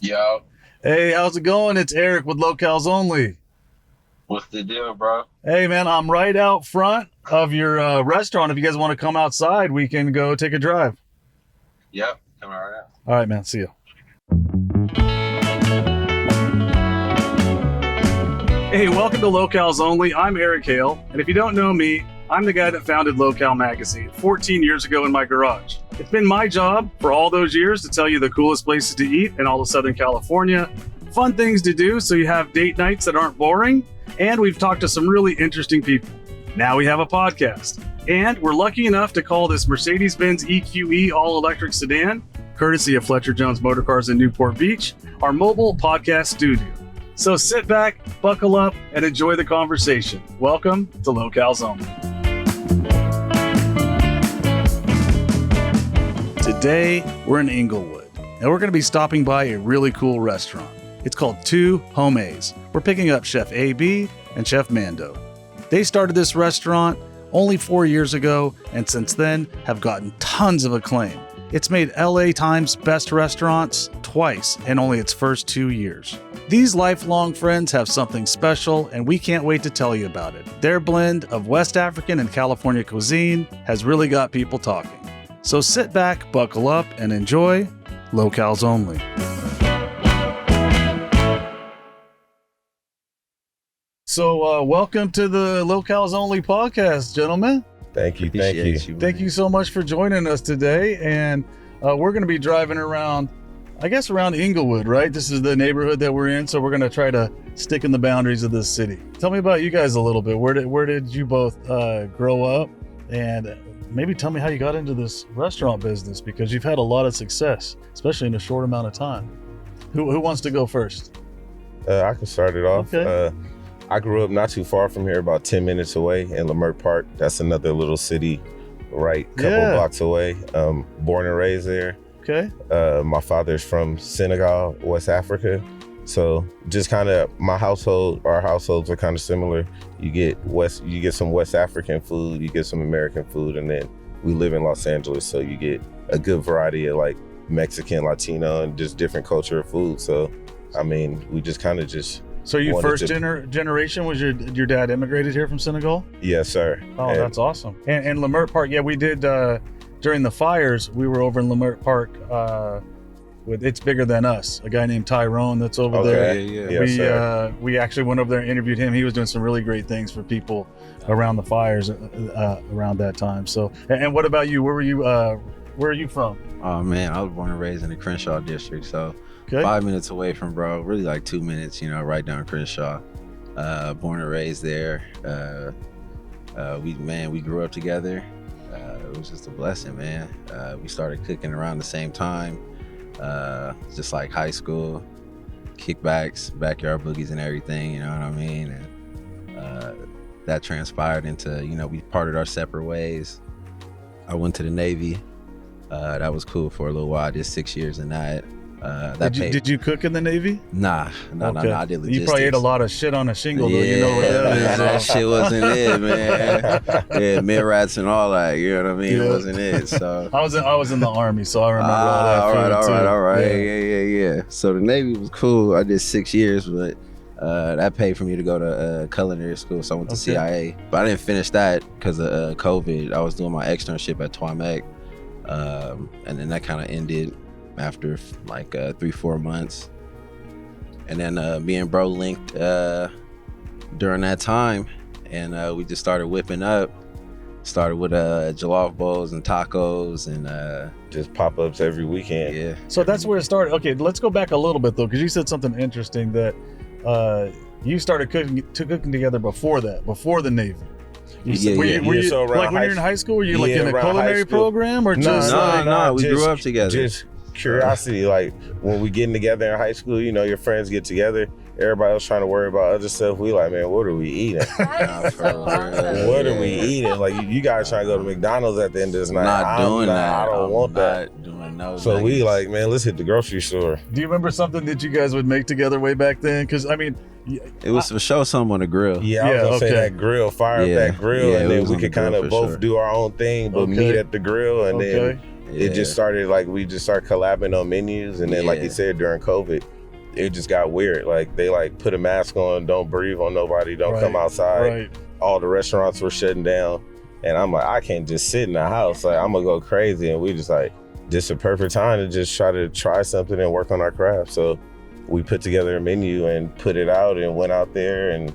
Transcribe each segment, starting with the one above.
Yo, Hey, how's it going? It's Eric with Locales Only. what's the deal, bro? Hey, man, I'm right out front of your restaurant. If you guys want to come outside, we can go take a drive. Yep, coming right out. All right, man. See you. Hey, welcome to Locales Only. I'm Eric Hale, and if you don't know me, I'm the guy that founded Locale Magazine 14 years ago in my garage. It's been my job for all those years to tell you the coolest places to eat in all of Southern California, fun things to do so you have date nights that aren't boring, and we've talked to some really interesting people. Now we have a podcast, and we're lucky enough to call this Mercedes-Benz EQE all-electric sedan, courtesy of Fletcher Jones Motorcars in Newport Beach, our mobile podcast studio. So sit back, buckle up, and enjoy the conversation. Welcome to Locales Only. Today, we're in Inglewood, and we're going to be stopping by a really cool restaurant. It's called Two Hommés. We're picking up Chef AB and Chef Mando. They started this restaurant only 4 years ago, and since then have gotten tons of acclaim. It's made LA Times Best Restaurants twice in only its first 2 years. These lifelong friends have something special, and we can't wait to tell you about it. Their blend of West African and California cuisine has really got people talking. So sit back, buckle up, and enjoy Locales Only. So welcome to the Locales Only podcast, gentlemen. Thank you. Thank you so much for joining us today. And we're going to be driving around, I guess, around Inglewood, right? This is the neighborhood that we're in, so we're going to try to stick in the boundaries of this city. Tell me about you guys a little bit. Where did you both grow up? And maybe tell me how you got into this restaurant business, because you've had a lot of success, especially in a short amount of time. Who wants to go first? I can start it off. Okay. I grew up not too far from here, about 10 minutes away in Leimert Park. That's another little city couple blocks away. Born and raised there. Okay. My father's from Senegal, West Africa. So just kind of our households are kind of similar. You get some West African food, you get some American food, and then we live in Los Angeles, so you get a good variety of like Mexican, Latino, and just different culture of food. So, I mean, we just kind of So you first generation, was your dad immigrated here from Senegal? Yes, sir. Oh, that's awesome. And Leimert Park, yeah, we did, during the fires, we were over in Leimert Park with It's Bigger Than Us, a guy named Tyrone that's over there. Yeah. We actually went over there and interviewed him. He was doing some really great things for people around the fires around that time. So, and what about you? Where are you from? Oh man, I was born and raised in the Crenshaw district, so Okay. 5 minutes away from really like 2 minutes, right down Crenshaw. Born and raised there. We grew up together. It was just a blessing, man. We started cooking around the same time, just like high school, kickbacks, backyard boogies and everything, you know what I mean? And that transpired into, we parted our separate ways. I went to the Navy. That was cool for a little while. I did 6 years in that. Did you cook in the Navy? Nah, I did logistics. You probably ate a lot of shit on a shingle, though. You know what that is. That shit wasn't it, man. Yeah, mid-rats and all that, you know what I mean? Yeah. It wasn't it, so. I was in the Army, so I remember all that. All right. Yeah. So the Navy was cool. I did 6 years, but that paid for me to go to culinary school, so I went to CIA. But I didn't finish that because of COVID. I was doing my externship at Twamec, and then that kind of ended after like 3-4 months. And then me and bro linked during that time, and we just started whipping up. Started with jollof bowls and tacos and just pop-ups every weekend. Yeah. So that's where it started. Okay, let's go back a little bit though, because you said something interesting that you started cooking together before the Navy. Were you So like when you're in high school, were you like in a around culinary program or just No, we grew up together. Just curiosity, like when we getting together in high school, your friends get together, everybody else trying to worry about other stuff. We like, man, what are we eating? What are we eating? Like you guys trying to go to McDonald's at the end of this night. Not doing that. I don't want that. Not doing no So nuggets. we like, man, let's hit the grocery store. Do you remember something that you guys would make together way back then? Because I mean, It was for sure something on the grill. Yeah, I was gonna say that grill, fire up that grill, and then we could kind of both do our own thing, but meet at the grill, and then it just started like we just started collabing on menus, and then like you said during COVID, it just got weird. Like they like put a mask on, don't breathe on nobody, don't come outside. Right. All the restaurants were shutting down, and I'm like, I can't just sit in the house. Like I'm gonna go crazy, and we just like, this is a perfect time to just try something and work on our craft. So we put together a menu and put it out and went out there, and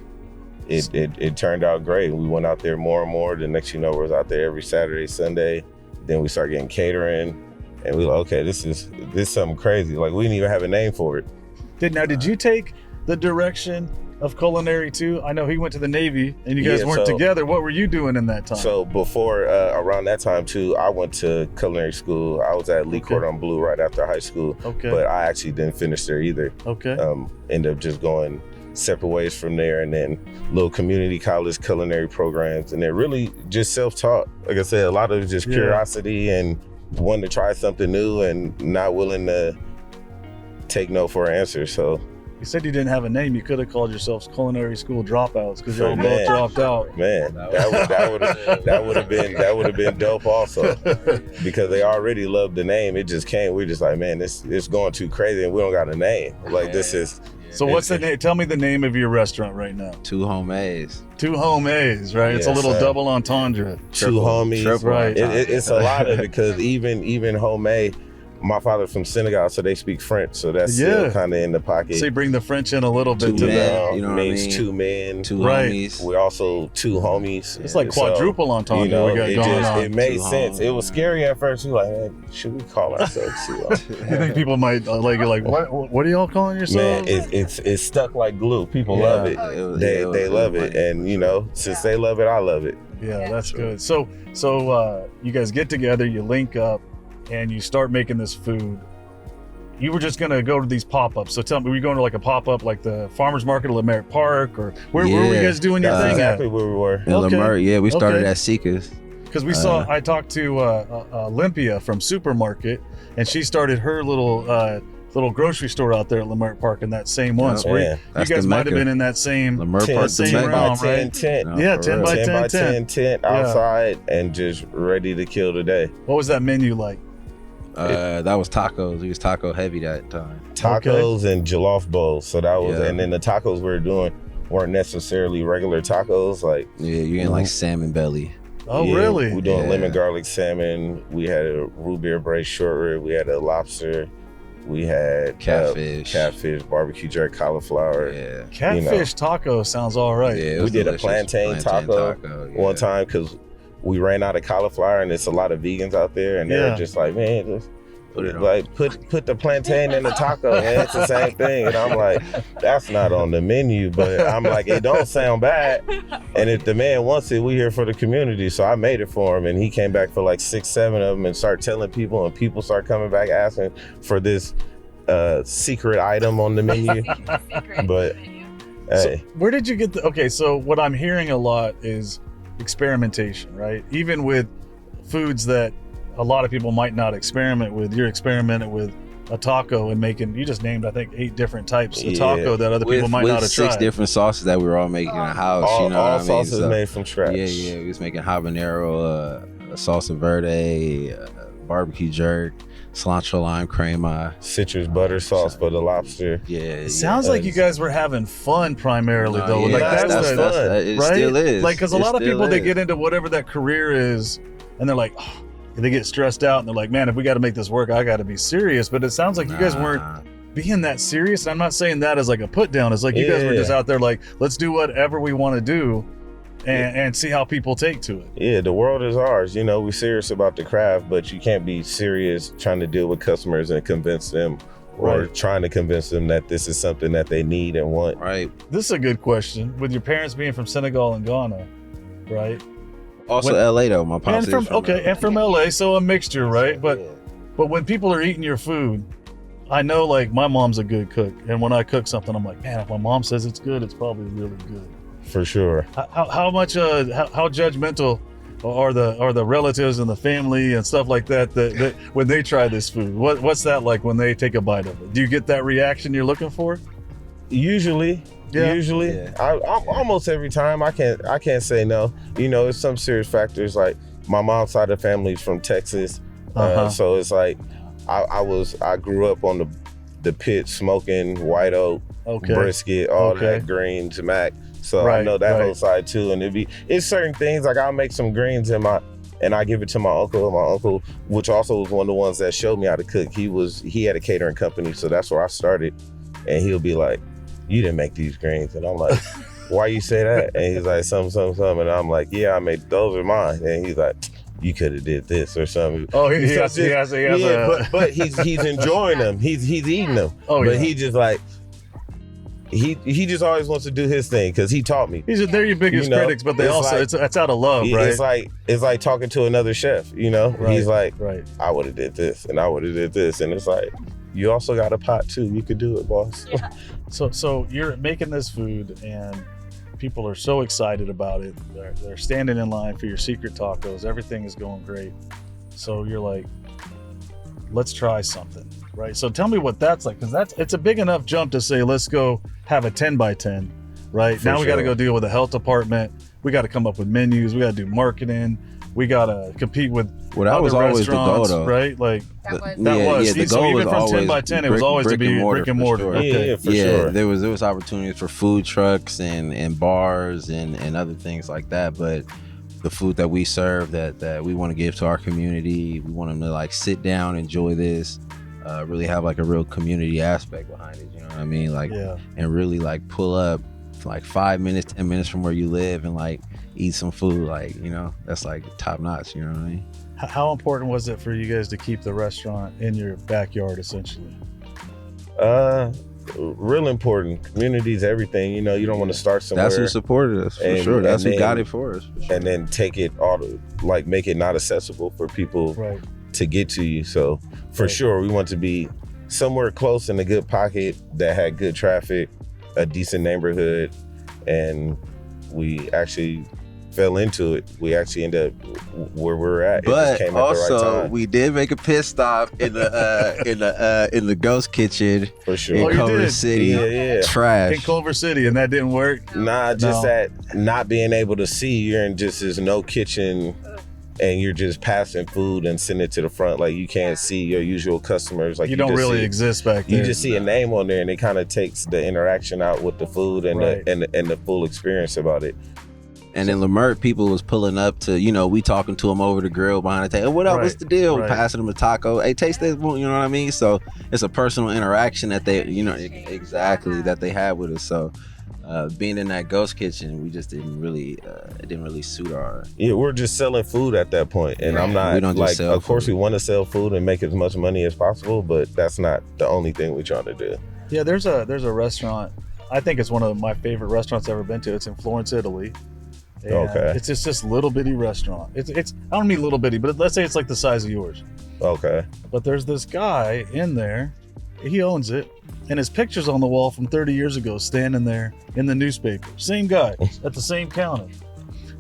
it turned out great. We went out there more and more. The next you know, we was out there every Saturday, Sunday. Then we started getting catering, and we were like, okay, this is something crazy. Like we didn't even have a name for it. Did you take the direction of Culinary too? I know he went to the Navy and you guys weren't together. What were you doing in that time? So before, around that time too, I went to culinary school. I was at Lee Cordon Bleu right after high school, but I actually didn't finish there either. Ended up just going separate ways from there, and then little community college culinary programs, and they're really just self-taught. Like I said, a lot of it just curiosity and wanting to try something new and not willing to take no for an answer. So you said you didn't have a name. You could have called yourselves culinary school dropouts because y'all both dropped out. Man, that would have been dope also, because they already loved the name. It just came. We're just like, man, it's going too crazy, and we don't got a name. Like this is. So what's the name? Tell me the name of your restaurant right now. Two Hommés. Two Hommés, right? It's a little double entendre. Two homies, right? It's a lot of it, because even Homé, my father's from Senegal, so they speak French, so that's still kind of in the pocket. So you bring the French in a little bit to that. You know what I mean? Two men, two homies. We're also two homies. It's like quadruple entendre. You know, we got going on. It made sense. It was scary at first. We were like, man, should we call ourselves two? You think people might like what are y'all calling yourselves? Man, it's stuck like glue. People love it. They love it, and you know, since they love it, I love it. Yeah, that's good. So you guys get together, you link up, and you start making this food. You were just gonna go to these pop-ups. So tell me, were you going to like a pop-up like the farmer's market at Leimert Park, or where were you guys doing your thing exactly at? Where we were. In Leimert, we started at Sika's. Because we saw, I talked to Olympia from Supermarket, and she started her little grocery store out there at Leimert Park in that same one. So you guys might have been in that same Leimert Park, same realm, right? 10 10 by 10 tent outside, and just ready to kill the day. What was that menu like? That was tacos. We was taco heavy that time. Tacos and jollof bowls. So that was, and then the tacos we were doing weren't necessarily regular tacos. Like you're getting like salmon belly. Oh, really? We're doing lemon garlic salmon. We had a root beer braised short rib. We had a lobster. We had catfish, barbecue jerk, cauliflower. Yeah, catfish taco sounds all right. Yeah, we did a plantain taco one time because we ran out of cauliflower, and it's a lot of vegans out there, and they're just like, man, just put the plantain in the taco, man. It's the same thing. And I'm like, that's not on the menu, but I'm like, it don't sound bad. And if the man wants it, we here for the community. So I made it for him, and he came back for like 6-7 of them and started telling people, and people start coming back asking for this secret item on the menu. But hey. So where did you get so what I'm hearing a lot is experimentation, right? Even with foods that a lot of people might not experiment with, you're experimenting with a taco and making, you just named I think 8 different types of taco that other people might not have tried. 6 different sauces that we were all making in the house. All sauces made from scratch. Yeah, we was making habanero, salsa verde, barbecue jerk, cilantro lime crema, citrus butter sauce for the lobster. It sounds like you guys were having fun primarily though. Like that's fun. It still is. Like, because a lot of people, they get into whatever that career is, and they're like, they get stressed out, and they're like, man, if we got to make this work, I got to be serious. But it sounds like you guys weren't being that serious. And I'm not saying that as like a put down. It's like you guys were just out there like, let's do whatever we want to do and see how people take to it. Yeah, the world is ours. You know, we're serious about the craft, but you can't be serious trying to deal with customers and convince them or trying to convince them that this is something that they need and want. Right. This is a good question. With your parents being from Senegal and Ghana, right? Also LA though, my pops and from LA, so a mixture, right? But when people are eating your food, I know like my mom's a good cook, and when I cook something, I'm like, man, if my mom says it's good, it's probably really good. For sure. How much how judgmental are the relatives and the family and stuff like that when they try this food? What's that like when they take a bite of it? Do you get that reaction you're looking for? Usually. I almost every time. I can't say no. You know, it's some serious factors. Like my mom's side of the family is from Texas, So it's like I grew up on the pit smoking white oak, brisket, all that greens, mac. So I know that whole side too. And it's certain things like I'll make some greens and I give it to my uncle. My uncle, which also was one of the ones that showed me how to cook. He had a catering company, so that's where I started. And he'll be like, "You didn't make these greens," and I'm like, "Why you say that?" And he's like, "Some," and I'm like, "Yeah, I made those are mine." And he's like, "You could have did this or something." Oh, he has but he's enjoying them. He's eating them. Oh, but he just like he just always wants to do his thing because he taught me. They're your biggest critics, but they also like, it's out of love, right? It's like talking to another chef, you know. Right, he's like, right. I would have did this and I would have did this, and it's like, you also got a pot too. You could do it, boss. Yeah. So you're making this food and people are so excited about it. They're standing in line for your secret tacos. Everything is going great. So you're like, let's try something, right? So tell me what that's like, because it's a big enough jump to say, let's go have a 10 by 10, right? Now we got to go deal with the health department. We got to come up with menus. We got to do marketing. We got to compete with that was always the goal, restaurants, though. Right? Like That was. The So goal even was from always 10 by 10, it was always to be brick and mortar. Sure. Okay. Yeah, for sure. There was opportunities for food trucks and bars and other things like that, but the food that we serve that we want to give to our community, we want them to like sit down, enjoy this, really have like a real community aspect behind it, you know what I mean? Like, and really like pull up for like 5 minutes, 10 minutes from where you live and like eat some food, like, you know, that's like top notch, you know what I mean? How important was it for you guys to keep the restaurant in your backyard, essentially? Real important. Community's everything. You know, you don't want to start somewhere. That's who supported us, for sure. That's who got it for us. For sure. And then take it make it not accessible for people to get to you. So for sure, we want to be somewhere close in a good pocket that had good traffic, a decent neighborhood, and we actually fell into it. We actually ended up where we're at. But it just came at the right time. We did make a pit stop in the in the ghost kitchen For sure. in you Culver did? City. Yeah. Trash. In Culver City, and that didn't work? Nah, just that not being able to see. You're in just this no kitchen and you're just passing food and sending it to the front. Like you can't see your usual customers. Like you don't just really see, exist back there. You just see a name on there and it kind of takes the interaction out with the food and the full experience about it. And in Lamert, people was pulling up to, you know, we talking to them over the grill behind the table. What up? What's the deal? Passing them a taco. Hey, taste this. You know what I mean? So it's a personal interaction that they, you know, exactly that they had with us. So being in that ghost kitchen, we just didn't really, it didn't really suit our. Yeah, we're just selling food at that point, and I'm not. We don't like, just sell of course, food. we want to sell food and make as much money as possible, but that's not the only thing we're trying to do. Yeah, there's a restaurant. I think it's one of my favorite restaurants I've ever been to. It's in Florence, Italy. And Okay. It's just this little bitty restaurant. It's I don't mean little bitty, but let's say it's like the size of yours. Okay. But there's this guy in there. He owns it, and his picture's on the wall from 30 years ago, standing there in the newspaper. Same guy at the same counter.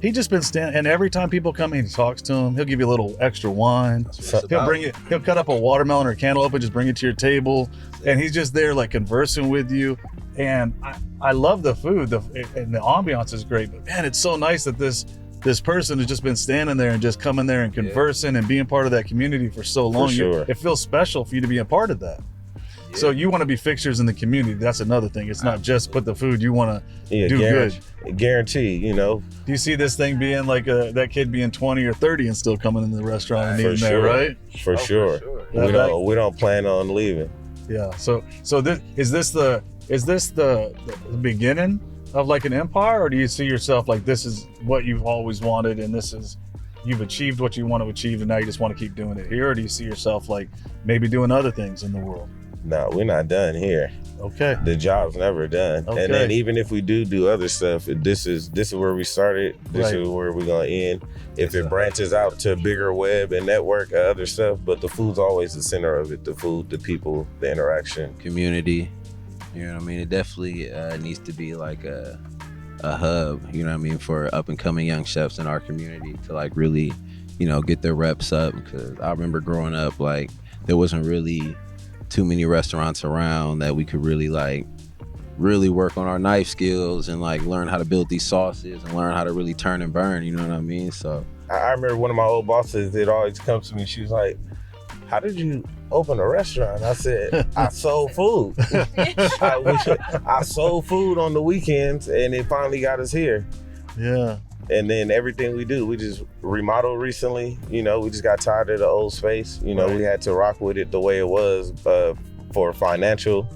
He just been standing, and every time people come in, he talks to them. He'll give you a little extra wine. He'll cut up a watermelon or a cantaloupe and just bring it to your table, and he's just there like conversing with you. And I love the food, and the ambiance is great. But man, it's so nice that this person has just been standing there and just coming there and conversing and being part of that community for so long. sure. It feels special for you to be a part of that. Yeah. So you want to be fixtures in the community. That's another thing. It's not just put the food. You want to do good. Guarantee, you know. Do you see this thing being like that kid being 20 or 30 and still coming in the restaurant and For eating sure. there, right? For sure. We don't plan on leaving. Yeah. So is this the beginning of like an empire, or do you see yourself like this is what you've always wanted and you've achieved what you want to achieve and now you just want to keep doing it here, or do you see yourself like maybe doing other things in the world? No, we're not done here. Okay. The job's never done. Okay. And then even if we do other stuff, this is where we started. This is where we're gonna end. If it branches out to a bigger web and network of other stuff, but the food's always the center of it. The food, the people, the interaction. Community. You know what I mean? It definitely needs to be like a hub, you know what I mean, for up and coming young chefs in our community to like really, you know, get their reps up. Because I remember growing up, like there wasn't really too many restaurants around that we could really work on our knife skills and like learn how to build these sauces and learn how to really turn and burn, you know what I mean? So I remember one of my old bosses, it always comes to me, she was like, how did you open a restaurant? I said, I sold food. I sold food on the weekends, and it finally got us here. Yeah. And then everything we do, we just remodeled recently. You know, we just got tired of the old space. You know, Right. we had to rock with it the way it was for financial.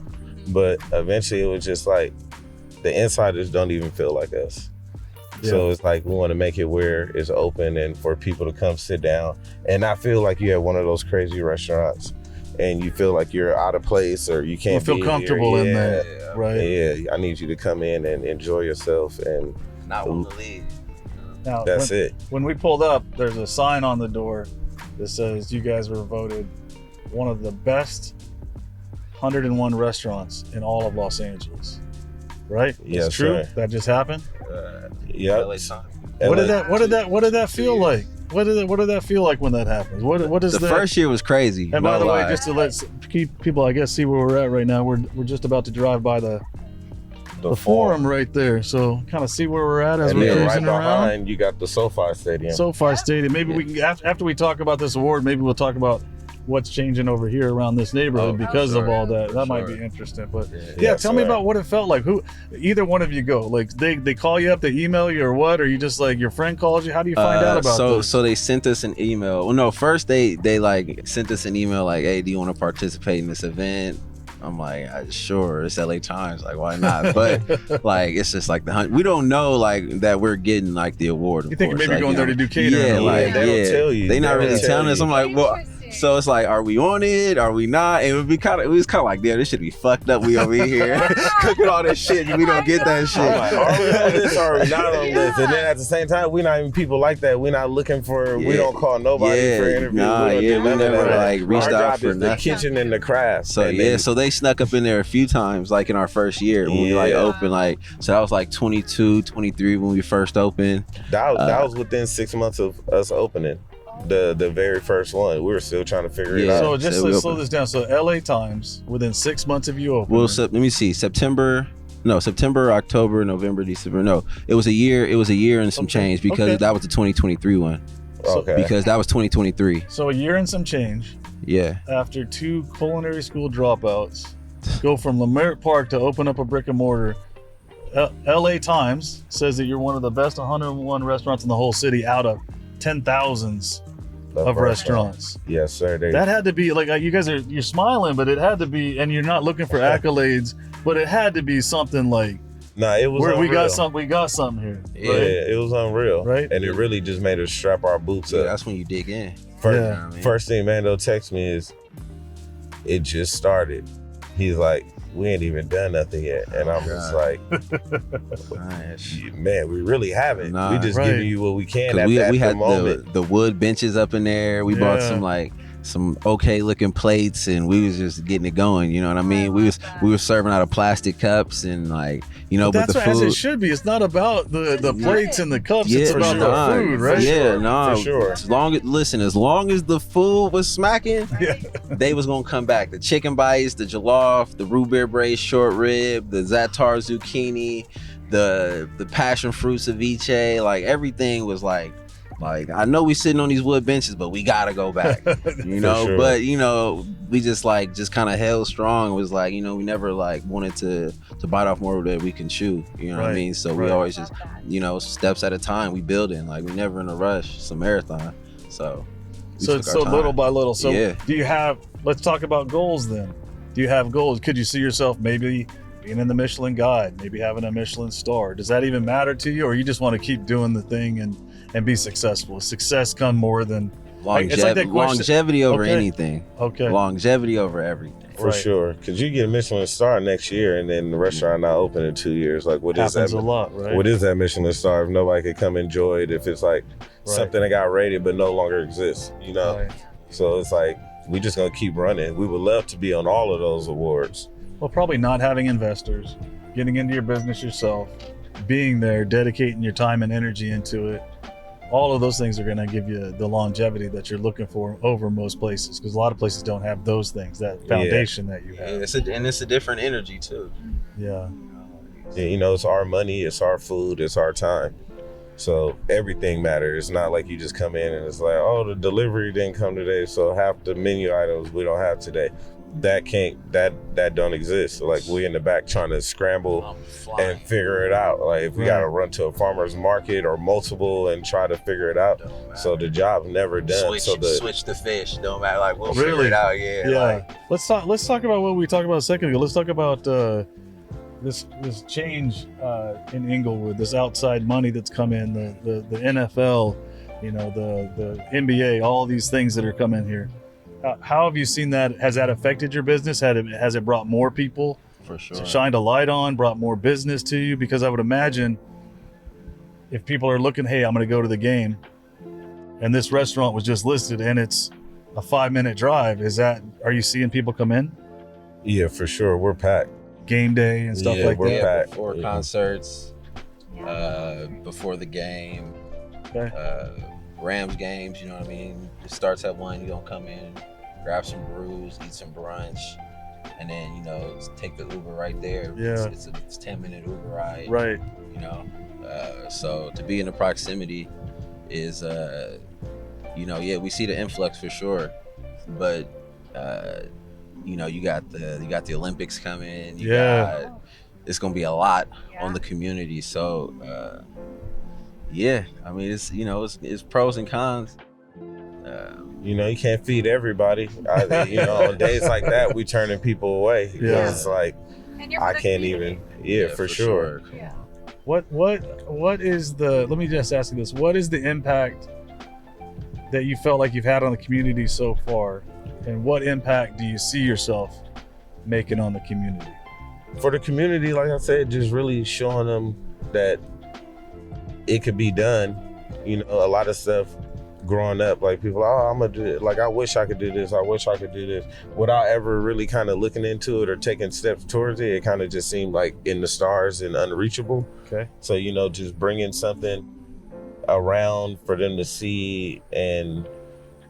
But eventually it was just like, the insiders don't even feel like us. Yeah. So it's like, we want to make it where it's open and for people to come sit down and not feel like you're at one of those crazy restaurants and you feel like you're out of place or you can't feel be comfortable here. in Yeah. there. Right. Yeah, I need you to come in and enjoy yourself, and Not want to leave. Now, that's it. when we pulled up, there's a sign on the door that says you guys were voted one of the best 101 restaurants in all of Los Angeles. Right? Yes, It's true. sir. That just happened. Yep. LA Sun. What did LA that feel like? What did that feel like when that happens? What is The that? first year was crazy. And by no the way, lie. just to let keep people, I guess, see where we're at right now. We're just about to drive by the forum right there, so kind of see where we're at as And we're then right cruising around. behind, you got the SoFi Stadium. SoFi Stadium. Maybe we can after we talk about this award, maybe we'll talk about what's changing over here around this neighborhood because of all that. That might be interesting. But yeah, tell me about what it felt like. Who, either one of you go. Like they call you up, they email you, or what? Or you just like your friend calls you? How do you find out about this? So they sent us an email. Well, no, first they like sent us an email like, hey, do you want to participate in this event? I'm like, sure, it's LA Times, like why not? But like it's just like we don't know like that we're getting like the award. You think maybe going there to do catering? Yeah, like they don't tell you. They not really telling us. I'm like, well, Interesting. so it's like, are we on it? Are we not? And it was kind of like, damn, this should be fucked up. We over here cooking all this shit and we don't get that shit. I'm like, are we on this or are we not on this? And then at the same time, we're not even people like that. We're not looking for, we don't call nobody for interviews. Nah, we never like reached our out job for is the nothing. kitchen and the craft. So and yeah, so they snuck up in there a few times, like in our first year when we like opened, like, so that was like 22, 23 when we first opened. that was within 6 months of us opening. The very first one, we were still trying to figure it out. So just So we let's slow opened. this down. So LA Times, within 6 months of you opening. Well, let me see, September, October, November, December. No, it was a year. It was a year and some change because that was the 2023 one. Okay. Because that was 2023. So a year and some change Yeah. after 2 culinary school dropouts, go from Leimert Park to open up a brick and mortar. LA Times says that you're one of the best 101 restaurants in the whole city out of 10,000s of restaurants. Yes, sir. That had to be like you guys you're smiling, but it had to be, and you're not looking for accolades, but it had to be something like Nah, it was where unreal. we got something here. Yeah, Right? it was unreal. Right? And it really just made us strap our boots Yeah, up. that's when you dig in. First, Yeah. You know what I mean? first thing Mando texts me is, it just started. He's like, we ain't even done nothing yet. And I'm just like, Nice. man, we really haven't. Nah. We just Right. giving you what we can 'Cause at we the had moment. the wood benches up in there. We bought Yeah. some okay looking plates and we was just getting it going, you know what I mean? We were serving out of plastic cups and like, you know, but That's the what, as food it should be. It's not about the plates and the cups. yeah, It's about the food, right? Yeah, no. For sure. As long as the food was smacking, Yeah. they was gonna come back. The chicken bites, the jollof, the root beer braised short rib, the za'atar zucchini, the passion fruit ceviche, like everything was like I know we sitting on these wood benches, but we gotta go back. You know, sure. but you know, we just kind of held strong. It was like, you know, we never like wanted to bite off more that we can chew. You know what I Right, mean? So right. we always just, you know, steps at a time. We building, like we never in a rush. It's a marathon. So we So took it's our so time. little by little. So Yeah. do you have? Let's talk about goals then. Do you have goals? Could you see yourself maybe being in the Michelin Guide, maybe having a Michelin star? Does that even matter to you, or you just want to keep doing the thing and be successful? Success come more than it's like that question. Longevity over Okay. anything. okay. Longevity over everything. For Right. sure. Because you get a Michelin star next year and then the restaurant not open in 2 years. Like, what is Happens that? a lot, right? What is that Michelin star if nobody could come enjoy it? If it's like something that got rated but no longer exists, you know? Right. So it's like, we just gonna keep running. We would love to be on all of those awards. Well, probably not having investors, getting into your business yourself, being there, dedicating your time and energy into it. All of those things are going to give you the longevity that you're looking for over most places, because a lot of places don't have those things, that foundation that you have. It's a different energy too. Yeah. Yeah, you know, it's our money, it's our food, it's our time. So everything matters. It's not like you just come in and it's like, oh, the delivery didn't come today, so half the menu items we don't have today. That don't exist. So like we in the back trying to scramble and figure it out. Like if we gotta run to a farmer's market or multiple and try to figure it out. So the job's never done. Switch the fish. Don't matter. Like we'll figure it out. Yeah. Yeah. Let's talk about what we talked about a second ago. Let's talk about this change in Englewood, this outside money that's come in, the NFL, the NBA, all these things that are coming here. How have you seen that? Has that affected your business? Has it brought more people? For sure. Shined a light on, brought more business to you? Because I would imagine if people are looking, hey, I'm going to go to the game, and this restaurant was just listed and it's a 5-minute drive, are you seeing people come in? Yeah, for sure. We're packed. Game day and stuff like we're that. packed. Before concerts, before the game, Rams games, you know what I mean? It starts at 1, you're going to come in, grab some brews, eat some brunch, and then, take the Uber right there. Yeah. It's a 10-minute Uber ride. Right. So to be in the proximity is, we see the influx for sure, but, you got the Olympics coming. It's going to be a lot on the community. So, I mean, it's pros and cons. You can't feed everybody. On days like that, we turning people away. Yeah. It's like, I can't even. Yeah, for sure. Yeah. What is let me just ask you this. What is the impact that you felt like you've had on the community so far? And what impact do you see yourself making on the community? For the community, like I said, just really showing them that it could be done. A lot of stuff growing up, like people, I'm gonna do it. Like, I wish I could do this. I wish I could do this. Without ever really kind of looking into it or taking steps towards it, it kind of just seemed like in the stars and unreachable. Okay. So, just bringing something around for them to see and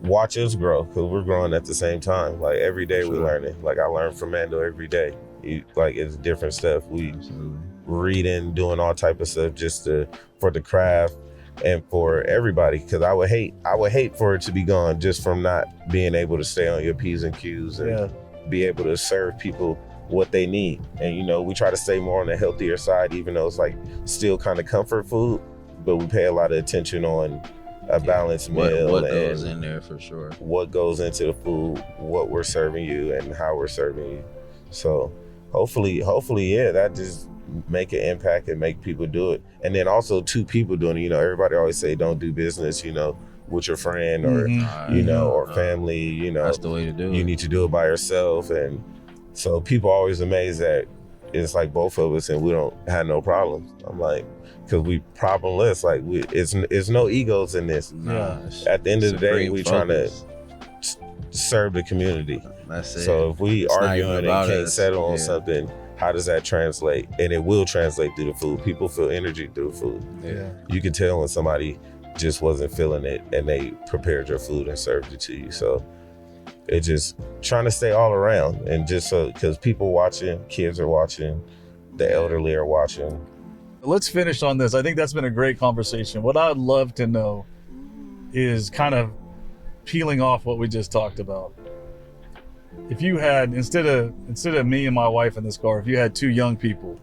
watch us grow, because we're growing at the same time. Like every day we learning. Like I learn from Mando every day. It's different stuff. We reading, doing all type of stuff just for the craft and for everybody. Because I would hate for it to be gone just from not being able to stay on your P's and Q's and be able to serve people what they need. And we try to stay more on the healthier side, even though it's like still kind of comfort food, but we pay a lot of attention on a balanced meal. What goes in there for sure. What goes into the food, what we're serving you and how we're serving you. So hopefully, that just make an impact and make people do it. And then also 2 people doing it. Everybody always say don't do business, with your friend or, or family, That's the way to do it. You need to do it by yourself. And so people are always amazed that it's like both of us and we don't have no problems. I'm like, because we problemless. Like it's no egos in this. Nah, at the end of the day, we trying to serve the community. That's it. So if we arguing and can't us. settle on something, how does that translate? And it will translate through the food. People feel energy through the food. Yeah. You can tell when somebody just wasn't feeling it and they prepared your food and served it to you. So it's just trying to stay all around, and just because people watching, kids are watching, the elderly are watching. Let's finish on this. I think that's been a great conversation. What I'd love to know is kind of peeling off what we just talked about. If you had, instead of me and my wife in this car, if you had 2 young people,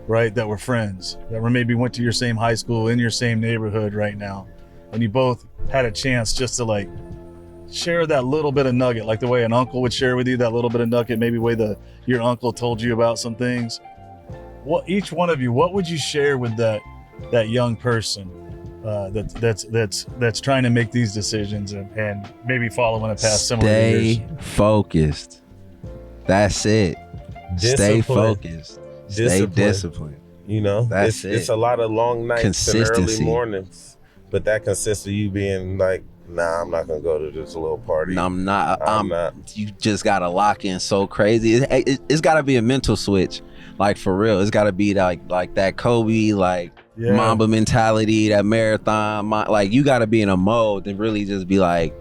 right, that were friends, that maybe went to your same high school, in your same neighborhood right now, and you both had a chance just to share that little bit of nugget, like the way an uncle would share with you that little bit of nugget, maybe the way your uncle told you about some things. Each one of you, what would you share with that young person that's trying to make these decisions and maybe following a path similar to yours? Stay focused. That's it. Stay focused. Stay disciplined. That's it's a lot of long nights and early mornings, but that consists of you being like, nah, I'm not gonna go to this little party. No, I'm not. You just gotta lock in so crazy. It's gotta be a mental switch, like for real. It's gotta be like that Kobe, Mamba mentality, that marathon. You gotta be in a mode and really just be like,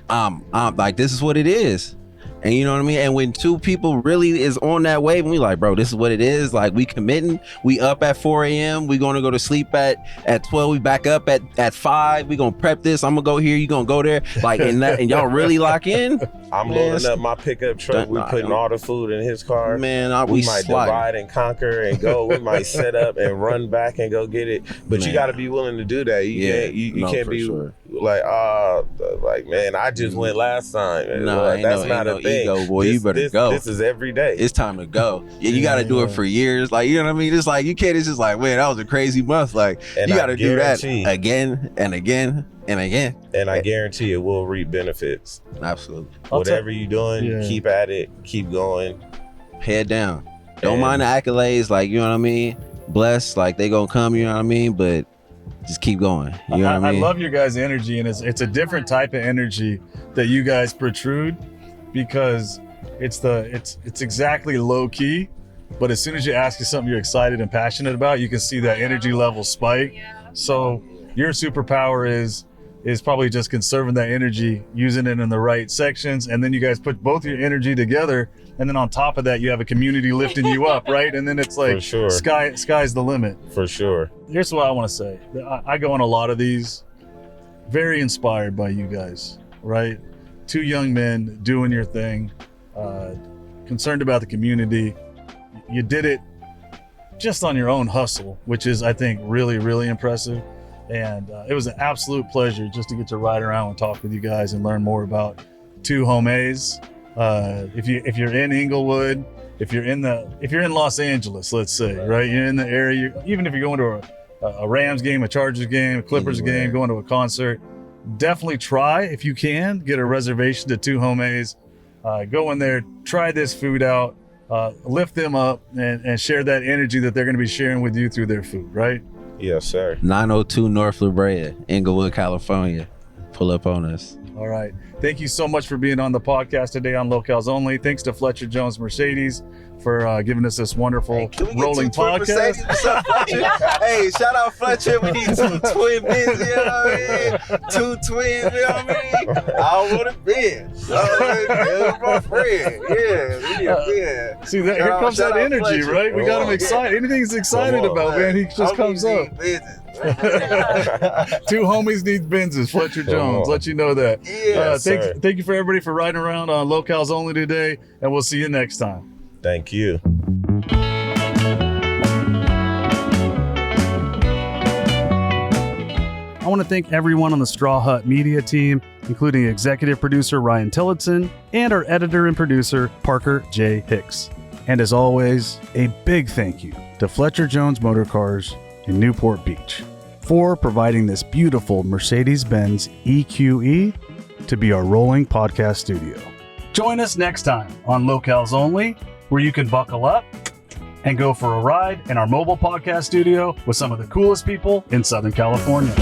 I'm like, this is what it is. And you know what I mean? And when two people really is on that wave, and we like, bro, this is what it is. Like, we committing. We up at 4 a.m. We gonna go to sleep at 12. We back up at 5. We gonna prep this. I'm gonna go here. You gonna go there. Like, and y'all really lock in. I'm loading up my pickup truck. We putting all the food in his car. Man, we might divide and conquer and go. We might set up and run back and go get it. But you got to be willing to do that. You can't be like, man, I just went last time. No, that's not a thing. Ego, boy. You better go. This is every day. It's time to go. You got to do it for years. Like, you know what I mean? It's like, you can't. It's just like, man, that was a crazy month. Like, and you got to do that again and again and again. And I guarantee it will reap benefits. Absolutely. Whatever you're doing, keep at it. Keep going. Head down. Don't mind the accolades. Like, you know what I mean? Bless. Like, they gonna come. You know what I mean? But just keep going. You know what I mean? I love your guys' energy, and it's a different type of energy that you guys protrude, because it's exactly low key, but as soon as you ask you something you're excited and passionate about, you can see that energy level spike. So your superpower is probably just conserving that energy, using it in the right sections, and then you guys put both your energy together, and then on top of that you have a community lifting you up, right? And then it's like sky's the limit. For sure. Here's what I want to say. I go on a lot of these, very inspired by you guys, right? Two young men doing your thing, concerned about the community. You did it just on your own hustle, which is, I think, really, really impressive. And it was an absolute pleasure just to get to ride around and talk with you guys and learn more about Two Hommés. If you're in Inglewood, if you're in Los Angeles, let's say, right? You're in the area. Even if you're going to a Rams game, a Chargers game, a Clippers game, going to a concert, definitely try, if you can, get a reservation to Two Hommés. Go in there, try this food out, lift them up, and share that energy that they're going to be sharing with you through their food, right? Yes, sir. 902 North La Brea, Englewood, California. Pull up on us. All right. Thank you so much for being on the podcast today on Locales Only. Thanks to Fletcher Jones Mercedes for giving us this wonderful rolling podcast. Hey, shout out Fletcher. We need 2 twin Benz, you know what I mean? 2 twins, you know what I mean? I want a Benz. My friend. Yeah, we need a Benz. See, here comes that energy, Fletcher, right? We got him excited. Anything he's excited about, man, he just comes up. Two Homies need Benzes. Fletcher Jones, let you know that. Thank you for everybody for riding around on Locales Only today, and we'll see you next time. Thank you. I want to thank everyone on the Straw Hut Media team, including executive producer Ryan Tillotson and our editor and producer Parker J. Hicks. And as always, a big thank you to Fletcher Jones Motor Cars in Newport Beach for providing this beautiful Mercedes-Benz EQE to be our rolling podcast studio. Join us next time on Locales Only, where you can buckle up and go for a ride in our mobile podcast studio with some of the coolest people in Southern California.